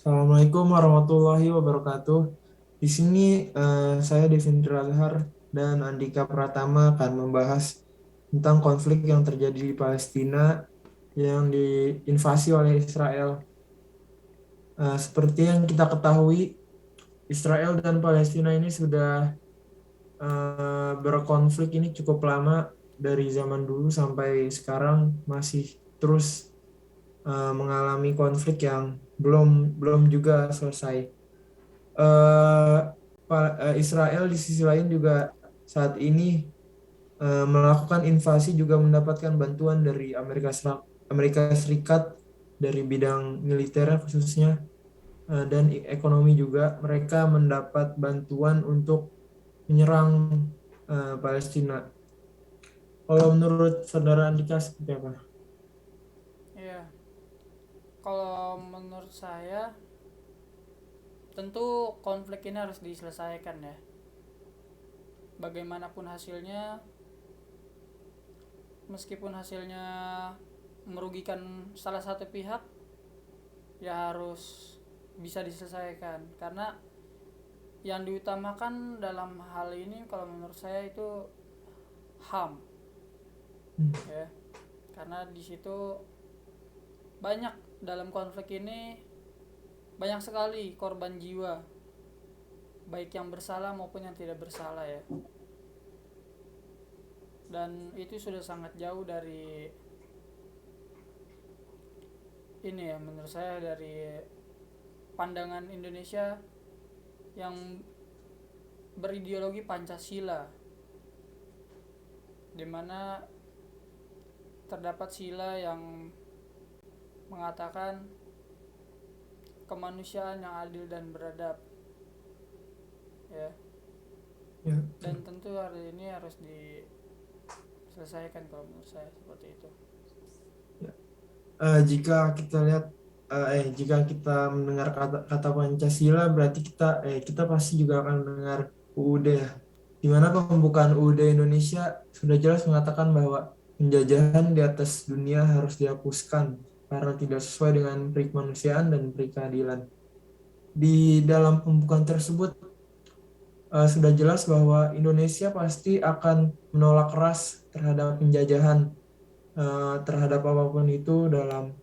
Assalamualaikum warahmatullahi wabarakatuh. Di sini saya Devin Razhar dan Andika Pratama akan membahas tentang konflik yang terjadi di Palestina yang diinvasi oleh Israel. Seperti yang kita ketahui, Israel dan Palestina ini sudah berkonflik ini cukup lama dari zaman dulu sampai sekarang masih terus mengalami konflik yang belum belum juga selesai. eh, Israel di sisi lain juga saat ini melakukan invasi juga mendapatkan bantuan dari Amerika Serikat dari bidang militer khususnya dan ekonomi juga mereka mendapat bantuan untuk menyerang Palestina. Kalau menurut saudara Andika seperti apa? Iya, kalau menurut saya tentu konflik ini harus diselesaikan ya. Bagaimanapun hasilnya, meskipun hasilnya merugikan salah satu pihak, ya harus bisa diselesaikan. Karena yang diutamakan dalam hal ini kalau menurut saya itu HAM Hmm. ya. Karena di situ banyak dalam konflik ini banyak sekali korban jiwa, baik yang bersalah maupun yang tidak bersalah ya. Dan itu sudah sangat jauh dari ini ya, menurut saya dari pandangan Indonesia yang berideologi Pancasila, di mana terdapat sila yang mengatakan kemanusiaan yang adil dan beradab ya. Ya, Dan betul. tentu hari ini harus diselesaikan kalau menurut saya seperti itu. Ya. Jika kita lihat jika kita mendengar kata Pancasila berarti kita pasti juga akan mendengar UUD ya. Di mana pembukaan UUD Indonesia sudah jelas mengatakan bahwa penjajahan di atas dunia harus dihapuskan karena tidak sesuai dengan peri kemanusiaan dan peri keadilan. Di dalam pembukaan tersebut sudah jelas bahwa Indonesia pasti akan menolak keras terhadap penjajahan terhadap apapun itu dalam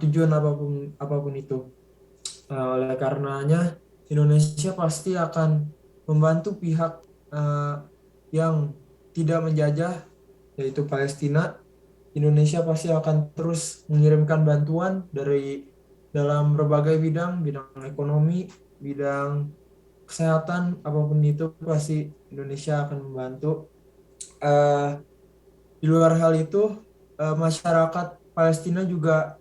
tujuan apapun apapun itu. Oleh karenanya, Indonesia pasti akan membantu pihak eh, yang tidak menjajah, yaitu Palestina. Indonesia pasti akan terus mengirimkan bantuan dari dalam berbagai bidang, bidang ekonomi, bidang kesehatan, apapun itu pasti Indonesia akan membantu. Eh, di luar hal itu, masyarakat Palestina juga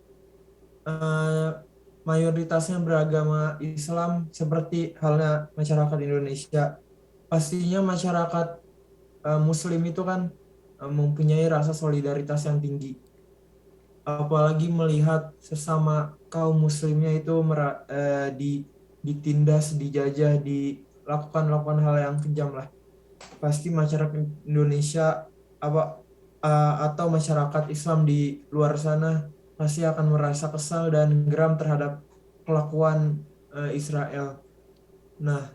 eh, mayoritasnya beragama Islam seperti halnya masyarakat Indonesia. Pastinya masyarakat Muslim itu kan mempunyai rasa solidaritas yang tinggi. Apalagi melihat sesama kaum Muslimnya itu ditindas, dijajah, dilakukan hal yang kejam lah. Pasti masyarakat Indonesia apa atau masyarakat Islam di luar sana pasti akan merasa kesal dan geram terhadap kelakuan Israel. Nah,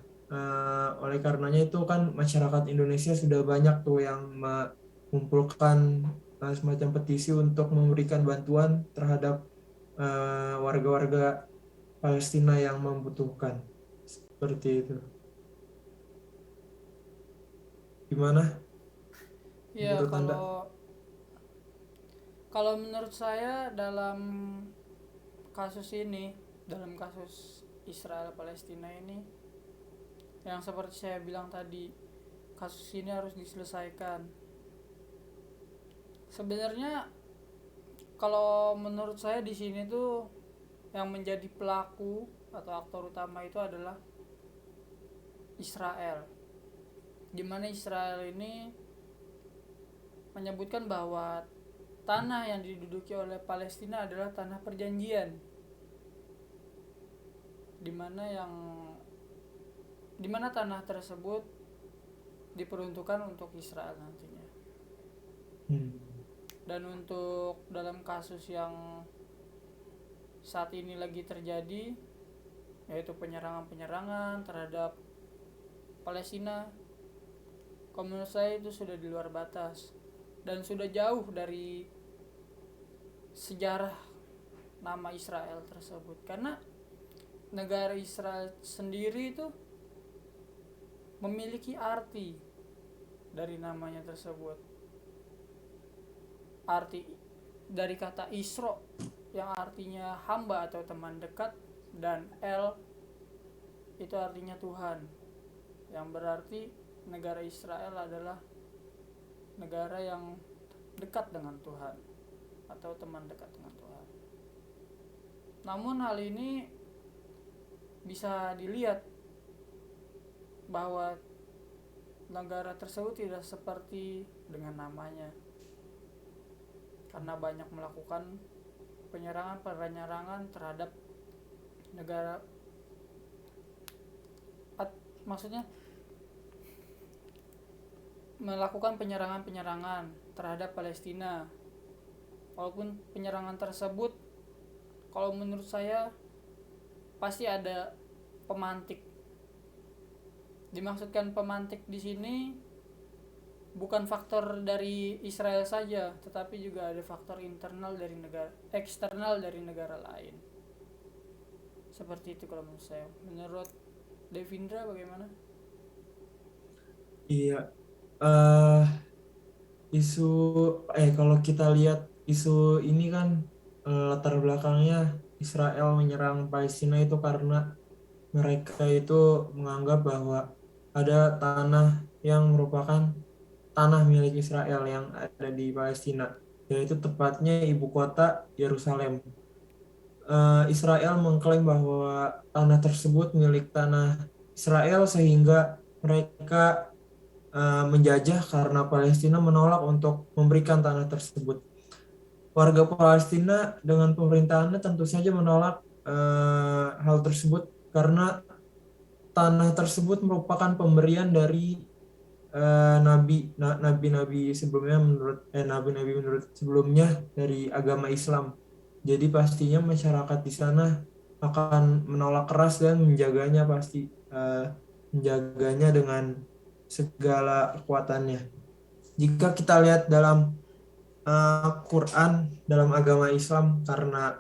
oleh karenanya itu kan masyarakat Indonesia sudah banyak tuh yang mengumpulkan semacam petisi untuk memberikan bantuan terhadap warga-warga Palestina yang membutuhkan. Seperti itu. Gimana Ya, menurut Anda? kalau kalau menurut saya dalam kasus ini, dalam kasus Israel Palestina ini, yang seperti saya bilang tadi, kasus ini harus diselesaikan. Sebenarnya kalau menurut saya di sini tuh yang menjadi pelaku atau aktor utama itu adalah Israel. Di mana Israel ini menyebutkan bahwa tanah yang diduduki oleh Palestina adalah tanah perjanjian, di mana tanah tersebut diperuntukkan untuk Israel nantinya. Hmm. Dan untuk dalam kasus yang saat ini lagi terjadi, yaitu penyerangan-penyerangan terhadap Palestina. Kalau menurut saya itu sudah di luar batas dan sudah jauh dari sejarah nama Israel tersebut, karena negara Israel sendiri itu memiliki arti dari namanya tersebut. Arti dari kata Isra yang artinya hamba atau teman dekat, dan El itu artinya Tuhan, yang berarti negara Israel adalah negara yang dekat dengan Tuhan atau teman dekat dengan Tuhan. Namun hal ini bisa dilihat bahwa negara tersebut tidak seperti dengan namanya, karena banyak melakukan penyerangan terhadap negara, maksudnya melakukan penyerangan terhadap Palestina. Walaupun penyerangan tersebut, kalau menurut saya pasti ada pemantik. Dimaksudkan pemantik di sini bukan faktor dari Israel saja, tetapi juga ada faktor eksternal dari negara lain. Seperti itu kalau menurut saya. Menurut Devindra bagaimana? Iya, eh isu kalau kita lihat isu ini kan, latar belakangnya Israel menyerang Palestina itu karena mereka itu menganggap bahwa ada tanah yang merupakan tanah milik Israel yang ada di Palestina, yaitu tepatnya ibu kota Yerusalem. Israel mengklaim bahwa tanah tersebut milik tanah Israel sehingga mereka menjajah karena Palestina menolak untuk memberikan tanah tersebut. Warga Palestina dengan pemerintahannya tentu saja menolak hal tersebut karena tanah tersebut merupakan pemberian dari nabi-nabi sebelumnya, nabi-nabi menurut sebelumnya dari agama Islam. Jadi pastinya masyarakat di sana akan menolak keras dan menjaganya, pasti menjaganya dengan segala kekuatannya. Jika kita lihat dalam Quran, dalam agama Islam, karena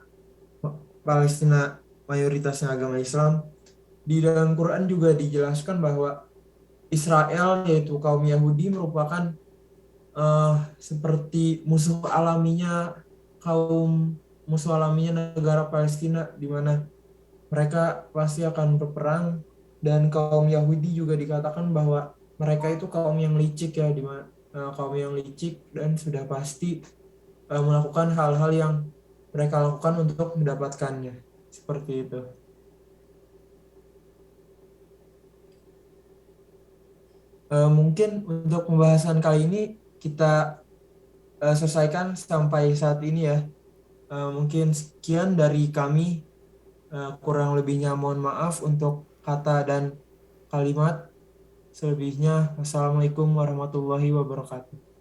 Palestina mayoritasnya agama Islam, di dalam Quran juga dijelaskan bahwa Israel, yaitu kaum Yahudi, merupakan seperti kaum musuh alaminya negara Palestina, di mana mereka pasti akan berperang. Dan kaum Yahudi juga dikatakan bahwa mereka itu kaum yang licik ya, di mana kaum yang licik dan sudah pasti melakukan hal-hal yang mereka lakukan untuk mendapatkannya, seperti itu. Mungkin untuk pembahasan kali ini kita selesaikan sampai saat ini ya. Mungkin sekian dari kami. Kurang lebihnya mohon maaf untuk kata dan kalimat. Selebihnya, wassalamualaikum warahmatullahi wabarakatuh.